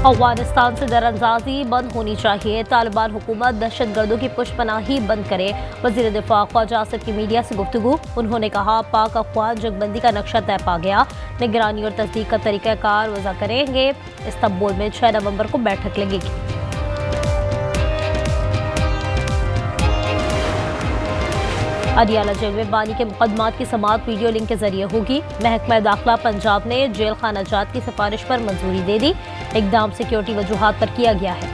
अफगानिस्तान से दरअंदाजी बंद होनी चाहिए। तालिबान हुकूमत दहशतगर्दों की पुष्पनाही बंद करे। वजीर दिफा ख्वाजा आसिफ की मीडिया से गुफ्तगू। उन्होंने कहा, पाक अफगान जंगबंदी का नक्शा तय पा गया। निगरानी और तस्दीक का तरीक़ाकार वज़ा करेंगे। इस्तांबुल में 6 नवंबर को बैठक लगेगी। अडियाला जेल में बानी के मुकदमात की समाअत वीडियो लिंक के जरिए होगी। महकमा दाखिला पंजाब ने जेल खाना जात की सिफारिश पर मंजूरी दे दी। इक़दाम सिक्योरिटी वजूहात पर किया गया है।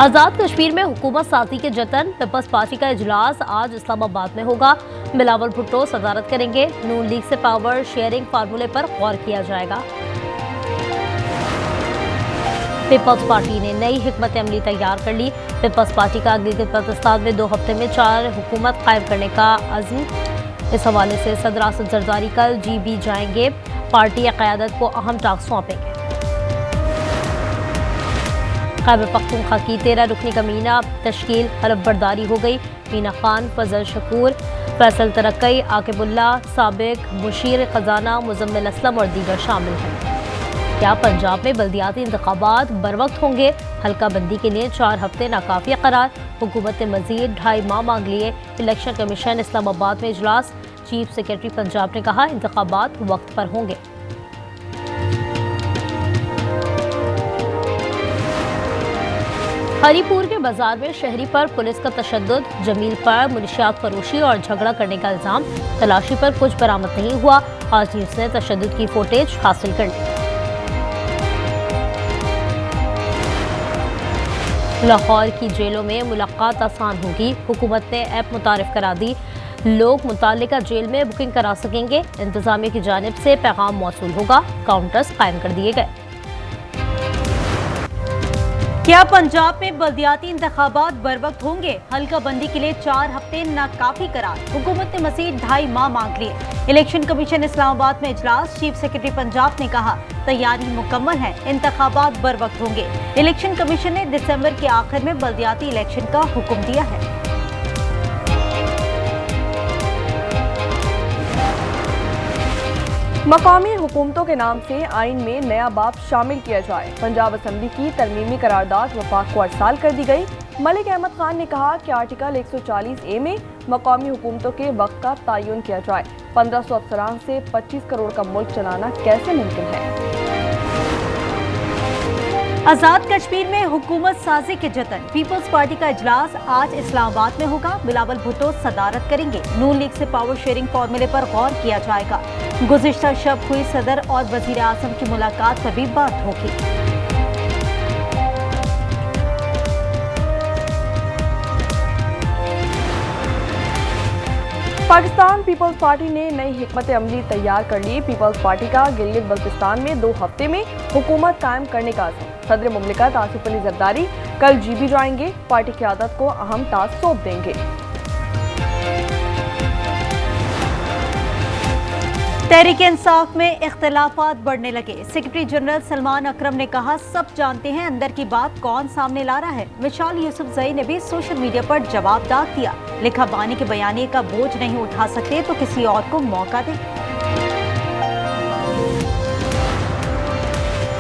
आज़ाद कश्मीर में हुकूमत साजी के जतन। पीपल्स पार्टी का इजलास आज इस्लामाबाद में होगा। बिलावल भुट्टो सदारत करेंगे। नून लीग से पावर शेयरिंग फार्मूले पर गौर किया जाएगा। पीपल्स पार्टी ने नई हिकमत अमली तैयार कर ली। पीपल्स पार्टी का अगली पाकिस्तान में 2 हफ्ते में 4 हुकूमत कायम करने का अज़्म। इस हवाले से सदर असद जरदारी कल GB जाएंगे। पार्टी क़यादत को अहम टास्क सौंपेंगे। खैबर पख्तूनख्वा की 13 रुकनी कमीना तश्कील हलफ बर्दारी हो गई। मीना खान, फजल शकूर, फैसल तरक्की, आकिबुल्ला, साबिक, मुशीर खजाना, मुजम्मिल असलम और दीगर शामिल हैं। क्या पंजाब में बल्दियाती इंतखाबात बरवक्त होंगे? हल्का बंदी के लिए 4 हफ्ते नाकाफी करार। हुकूमत ने मजीद 2.5 माह मांग लिए। इलेक्शन कमीशन इस्लामाबाद में इजलास। चीफ सेक्रेटरी पंजाब ने कहा, इंतखाबात वक्त पर होंगे। हरीपुर के बाजार में शहरी पर पुलिस का तशद्दुद। जमील पर मुनशियात फरोशी और झगड़ा करने का इल्जाम। तलाशी पर कुछ बरामद नहीं हुआ। आज न्यूज़ ने तशद्दुद की फुटेज हासिल कर ली। लाहौर की जेलों में मुलाकात आसान होगी। हुकूमत ने ऐप मुतारिफ करा दी। लोग मुताल्लिका जेल में बुकिंग करा सकेंगे। इंतजामिया की जानिब से पैगाम मौसूल होगा। काउंटर्स कायम कर दिए गए। क्या पंजाब में बल्दियाती इंतखाबात बरवक्त होंगे? हल्का बंदी के लिए 4 हफ्ते नाकाफी करार। हुकूमत ने मजीद 2.5 माह मांग लिए। इलेक्शन कमीशन इस्लामाबाद में इजलास। चीफ सेक्रेटरी पंजाब ने कहा, तैयारी मुकम्मल है। इंतखाबात बरवक्त होंगे। इलेक्शन कमीशन ने दिसंबर के आखिर में बल्दियाती इलेक्शन का हुक्म दिया है। मकामी हुकूमतों के नाम से आइन में नया बाब शामिल किया जाए। पंजाब असम्बली की तरमीमी करारदाद वफाक को अरसाल कर दी गई। मलिक अहमद खान ने कहा कि आर्टिकल 140A में मकामी हुकूमतों के वक्त का तयन किया जाए। 1500 अफसरान से 25 करोड़ का मुल्क चलाना कैसे मुमकिन है? आज़ाद कश्मीर में हुकूमत साजी के जतन। पीपल्स पार्टी का इजलास आज इस्लामाबाद में होगा। बिलावल भुट्टो सदारत करेंगे। नून लीग से पावर शेयरिंग फार्मूले पर गौर किया जाएगा। गुज़िश्ता शब हुई सदर और वजीर आज़म की मुलाकात पर भी बात होगी। पाकिस्तान पीपल्स पार्टी ने नई हिकमत अमली तैयार कर ली। पीपल्स पार्टी का गिलगित बल्तिस्तान में 2 हफ्ते में हुकूमत कायम करने का अज़्म। सदर मुमलिकत आसिफ अली जरदारी कल GB जाएंगे। पार्टी क़यादत को अहम टास्क सौंप देंगे। तहरीक इंसाफ में इख्तिलाफात बढ़ने लगे। सेक्रेटरी जनरल सलमान अकरम ने कहा, सब जानते हैं अंदर की बात कौन सामने ला रहा है। मिसाल यूसुफजई ने भी सोशल मीडिया पर जवाब दाग दिया। लिखा, बानी के बयानिए का बोझ नहीं उठा सकते तो किसी और को मौका दें।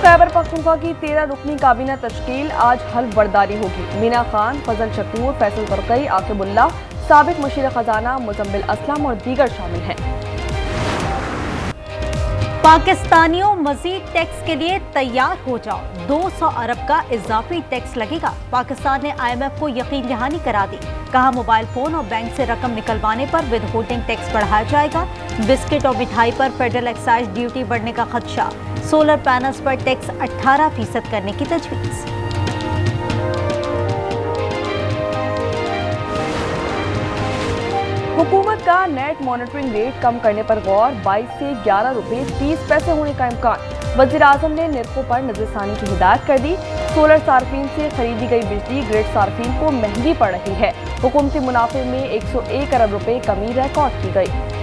खैबर पख्तूनख्वा की 13 रुकनी काबीना तश्कील आज हल्फ बर्दारी होगी। मीना खान, फजल शकूर, फैसल तरक्की, आकिबुल्ला, साबिक, मुशीर खजाना, मुजम्मिल असलम और दीगर शामिल हैं। पाकिस्तानियों, मजीद टैक्स के लिए तैयार हो जाओ। 200 अरब का इजाफी टैक्स लगेगा। पाकिस्तान ने IMF को यकीन दहानी करा दी। कहा, मोबाइल फोन और बैंक से रकम निकलवाने पर विदहोल्डिंग टैक्स बढ़ाया जाएगा। बिस्किट और मिठाई पर फेडरल एक्साइज ड्यूटी बढ़ने का खदशा। सोलर पैनल्स पर टैक्स 18% करने की तजवीज़। हुकूमत का नेट मॉनिटरिंग रेट कम करने पर गौर। 22 से 11 रुपये 30 पैसे होने का इम्कान। वज़ीर आज़म ने निर्खों पर नजरसानी की हिदायत कर दी। सोलर सार्फिन से खरीदी गई बिजली ग्रिड सार्फिन को महंगी पड़ रही है। हुकूमती मुनाफे में 101 अरब रुपये कमी रिकॉर्ड की गई।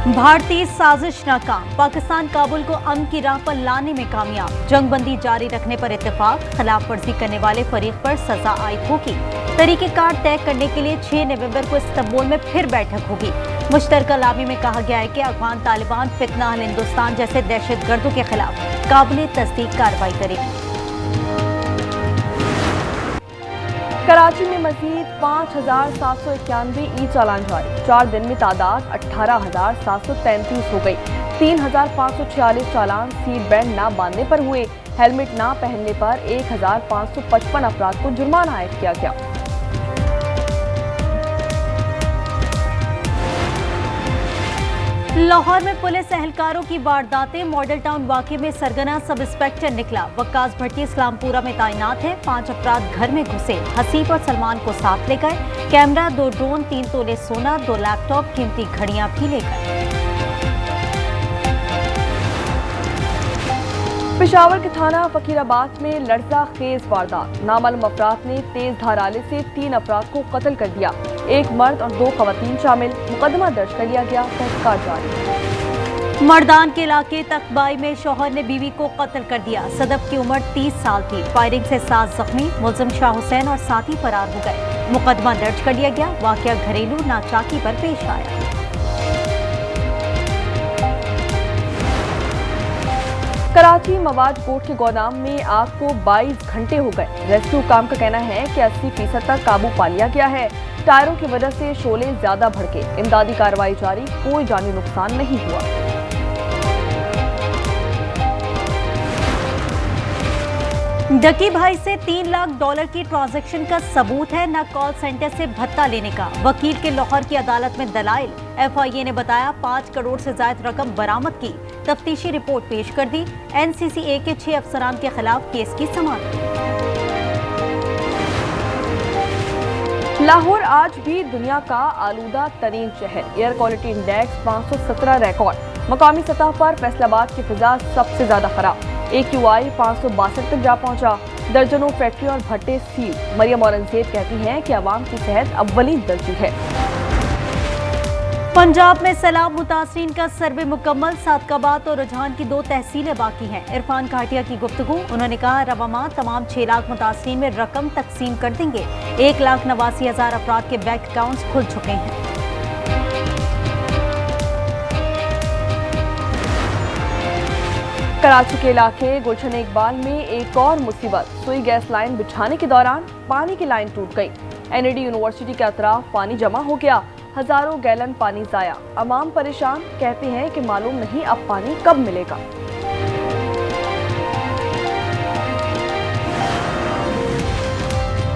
भारतीय साजिश नाकाम। पाकिस्तान काबुल को अमन की राह पर लाने में कामयाब। जंगबंदी जारी रखने पर इत्तेफाक। खिलाफ वर्जी करने वाले फरीक पर सजा आयद होगी। तरीकेकार तय करने के लिए 6 नवंबर को इस्तांबुल में फिर बैठक होगी। मुश्तरका लामी में कहा गया है कि अफगान तालिबान फितना अल हिंदुस्तान जैसे दहशतगर्दों के खिलाफ काबिल तस्दीक कार्रवाई करेगी। कराची में मजीद 5,791 ई चालान जारी, 4 दिन में तादाद 18,733 हो गई। 3,546 चालान सीट बेल्ट न बांधने पर हुए। हेलमेट न पहनने पर 1,555 अफराद को जुर्माना आयद किया गया। लाहौर में पुलिस एहलकारों की वारदातें, मॉडल टाउन वाकये में सरगना सब इंस्पेक्टर निकला। वक्कास भट्टी इस्लामपुरा में तैनात है। 5 अफराद घर में घुसे, हसीब और सलमान को साथ ले गए। कैमरा, 2 ड्रोन, 3 तोले सोना, 2 लैपटॉप, कीमती घड़ियां भी ले गए। पेशावर के थाना फकीराबाद में लड़जा खेज वारदात, नामालूम अफराद ने तेज धार आले से 3 अफराद को कत्ल कर दिया। 1 मर्द और 2 खवातीन शामिल। मुकदमा दर्ज कर लिया गया, तहकीकात जारी। मर्दान के इलाके तकबाई में शौहर ने बीवी को कत्ल कर दिया। सदफ की उम्र 30 साल थी। फायरिंग से 7 जख्मी, मुलजिम शाह हुसैन और साथी फरार हो गए। मुकदमा दर्ज कर लिया गया। वाकया घरेलू नाचाकी पर पेश आया। कराची मवाद कोर्ट के गोदाम में आग को 22 घंटे हो गए। रेस्क्यू काम का कहना है कि 80% तक काबू पा लिया गया है। टायरों की वजह से शोले ज्यादा भड़के। इमदादी कार्रवाई जारी, कोई जानी नुकसान नहीं हुआ। डकी भाई से $3 लाख की ट्रांजैक्शन का सबूत है, न कॉल सेंटर से भत्ता लेने का। वकील के लाहौर की अदालत में दलाइल। FIA ने बताया 5 करोड़ से ज्यादा रकम बरामद की। तफ्तीशी रिपोर्ट पेश कर दी। NCCA के 6 अफसरान के खिलाफ केस की समाअत। लाहौर आज भी दुनिया का आलूदा तरीन शहर। Air quality index 517 record. मकामी सतह पर फैसलाबाद की फिजा सबसे ज्यादा खराब। AQI 562 तक जा पहुंचा। दर्जनों फैक्ट्री और भट्टे सील। मरियम औरंगजेब कहती हैं कि अवाम की सेहत अव्वलीन दर्जी है। पंजाब में सैलाब मुतासरीन का सर्वे मुकम्मल। सादकाबाद और रुझान की 2 तहसीलें बाकी हैं। इरफान घाटिया की गुफ्तगू। उन्होंने कहा रवा माह तमाम 6 लाख मुतासरीन में रकम तकसीम कर देंगे। 1,89,000 अफराद के बैंक अकाउंट्स खुल चुके हैं। कराची के इलाके गुलशन इकबाल में एक और मुसीबत। सुई गैस लाइन बिछाने के दौरान पानी की लाइन टूट गई। NAD यूनिवर्सिटी के अतराफ पानी जमा हो गया। हजारों गैलन पानी जाया। अवाम परेशान, कहते हैं कि मालूम नहीं अब पानी कब मिलेगा।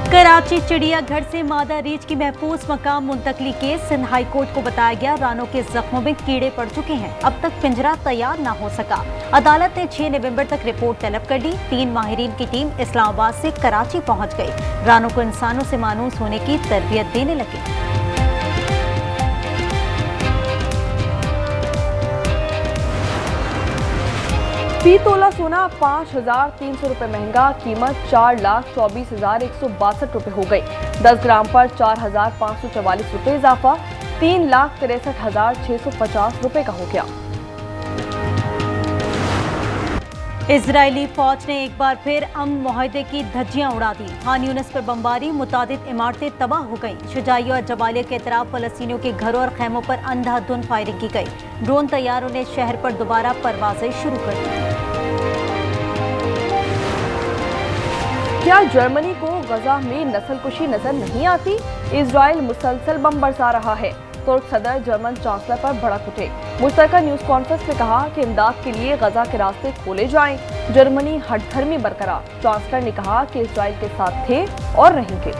कराची चिड़ियाघर से मादा रीछ की महफूज मकाम मुंतकली केस। सिंध हाई कोर्ट को बताया गया रानों के जख्मों में कीड़े पड़ चुके हैं। अब तक पिंजरा तैयार ना हो सका। अदालत ने 6 नवंबर तक रिपोर्ट तलब कर ली। 3 माहिरीन की टीम इस्लामाबाद से कराची पहुंच गई। रानों को इंसानों से मानूस होने की तरबियत देने लगे। फी तोला सोना 5,300 रुपए महंगा। कीमत 4,24,162 रुपए हो गई। 10 ग्राम पर 4,544 रुपए इजाफा। 3,63,650 रुपए का हो गया। इजरायली फौज ने एक बार फिर अमन मुआहदे की धज्जियां उड़ा दी। खान यूनिस पर बमबारी, मुतादिद इमारतें तबाह हो गईं। शुजाइया और जबालिया के इतराफ फलस्तीनियों के घरों और खैमों पर अंधाधुंध फायरिंग की गई। ड्रोन तैयारों ने शहर पर दोबारा परवाजें शुरू कर दी। क्या जर्मनी को गजा में नस्लकुशी नजर नहीं आती? इजराइल मुसलसल बम बरसा रहा है। तुर्क सदर जर्मन चांसलर पर भड़क उठे। मुश्तरका न्यूज कॉन्फ्रेंस में कहा कि इमदाद के लिए गजा के रास्ते खोले जाएं। जर्मनी हठधर्मी बरकरार। चांसलर ने कहा कि इजराइल के साथ थे और रहेंगे।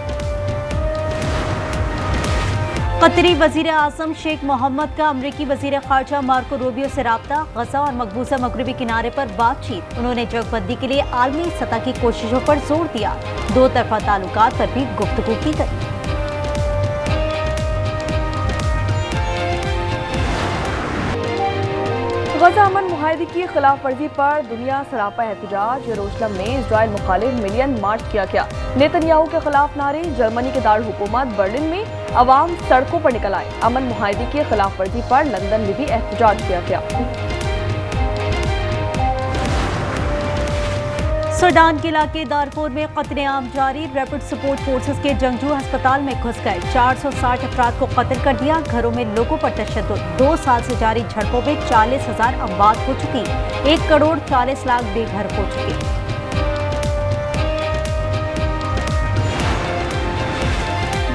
कतरी वजीर आजम शेख मोहम्मद का अमरीकी वजीर खारजा मार्को रूबियो से राब्ता। गजा और मकबूजा मगरबी किनारे पर बातचीत। उन्होंने जंगबंदी के लिए आलमी सतह की कोशिशों पर जोर दिया। 2 तरफा ताल्लुकात पर भी गुफ्तगू की गई। गजा अमन मुआहदे की खिलाफ वर्जी पर दुनिया सरापा एहतजाज। यरूशलेम में इजराइल मुखालिफ मिलियन मार्च किया गया। नेतन्याहू के खिलाफ नारे। जर्मनी के दारुल हुकूमत बर्लिन में अवाम सड़कों पर निकल आए। अमन मुआहदे की खिलाफ वर्जी पर लंदन में भी एहतजाज किया गया। सूडान के इलाके दारफूर में कत्लेआम जारी। रैपिड सपोर्ट फोर्सेस के जंगजू अस्पताल में घुस गए, 460 अफराद को कत्ल कर दिया। घरों में लोगों पर तशद्दुद। 2 साल से जारी झड़पों में 40,000 अमवात हो चुकी, 1 करोड़ 40 लाख बेघर हो चुके।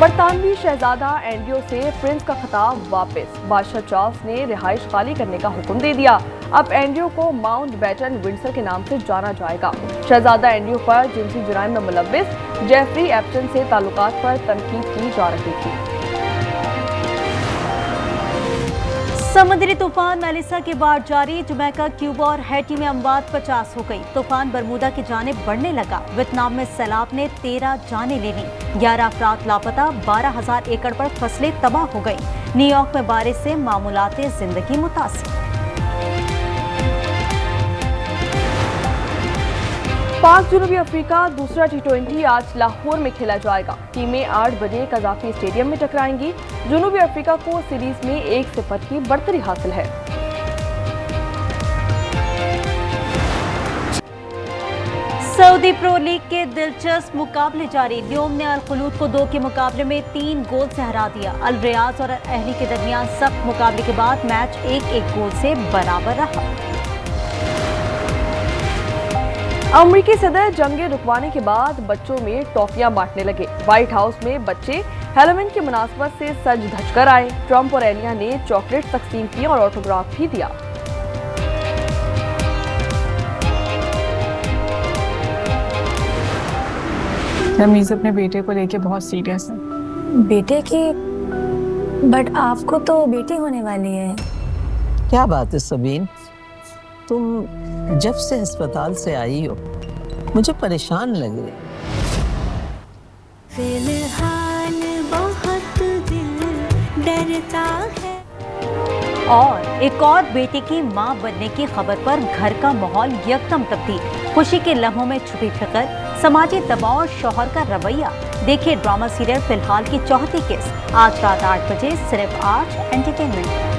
बरतानवी शहजादा एंड्रियो से प्रिंस का खिताब वापस। बादशाह चार्ल्स ने रिहाइश खाली करने का हुक्म दे दिया। अब एंड्रियो को माउंट बैटन विंडसर के नाम से जाना जाएगा। शहजादा एंड्रियो पर जिनसी जुराइम में मुलव्विस जेफरी एप्टन से ताल्लुकात पर तनकीद की जा रही थी। समुद्री तूफान मेलिसा के बाद जारी। जमैका, क्यूबा और हैटी में अमवात 50 हो गई। तूफान बरमूदा की जानिब बढ़ने लगा। वियतनाम में सैलाब ने 13 जानें ले ली, 11 अफराद लापता, 12,000 एकड़ पर फसलें तबाह हो गई। न्यूयॉर्क में बारिश से मामूलात जिंदगी मुतासिर। पाक जनूबी अफ्रीका दूसरा T20 आज लाहौर में खेला जाएगा। टीमें 8 बजे कजाफी स्टेडियम में टकराएंगी। जनूबी अफ्रीका को सीरीज में 1-0 की बढ़तरी हासिल है। सऊदी प्रो लीग के दिलचस्प मुकाबले जारी। ल्योम ने अल खलूद को 2 के मुकाबले में 3 गोल से हरा दिया। अल रियाज और अहली के दरमियान सख्त मुकाबले के बाद मैच 1-1 गोल से बराबर रहा। अमेरिकी सदर जंगे रुकवाने के बाद बच्चों में टॉफियां बांटने लगे। व्हाइट हाउस में बच्चे हैलोवीन की मुनासबत से सज धज कर आए। ट्रंप और एलिया ने चॉकलेट तकसीम की और ऑटोग्राफ भी दिया। रमीज अपने बेटे को लेके बहुत सीरियस है। बेटे की? बट आपको तो बेटी होने वाली है। क्या बात है सबीन, तुम जब से अस्पताल से आई हो मुझे परेशान लग रही। फिलहाल बहुत दिल डरता है। और एक और बेटे की मां बनने की खबर पर घर का माहौल यकदम तब्दील। खुशी के लम्हों में छुपी फिक्र, समाजी दबाव और शौहर का रवैया। देखिए ड्रामा सीरियल फिलहाल की चौथी किस्त आज रात 8 बजे सिर्फ आज एंटरटेनमेंट।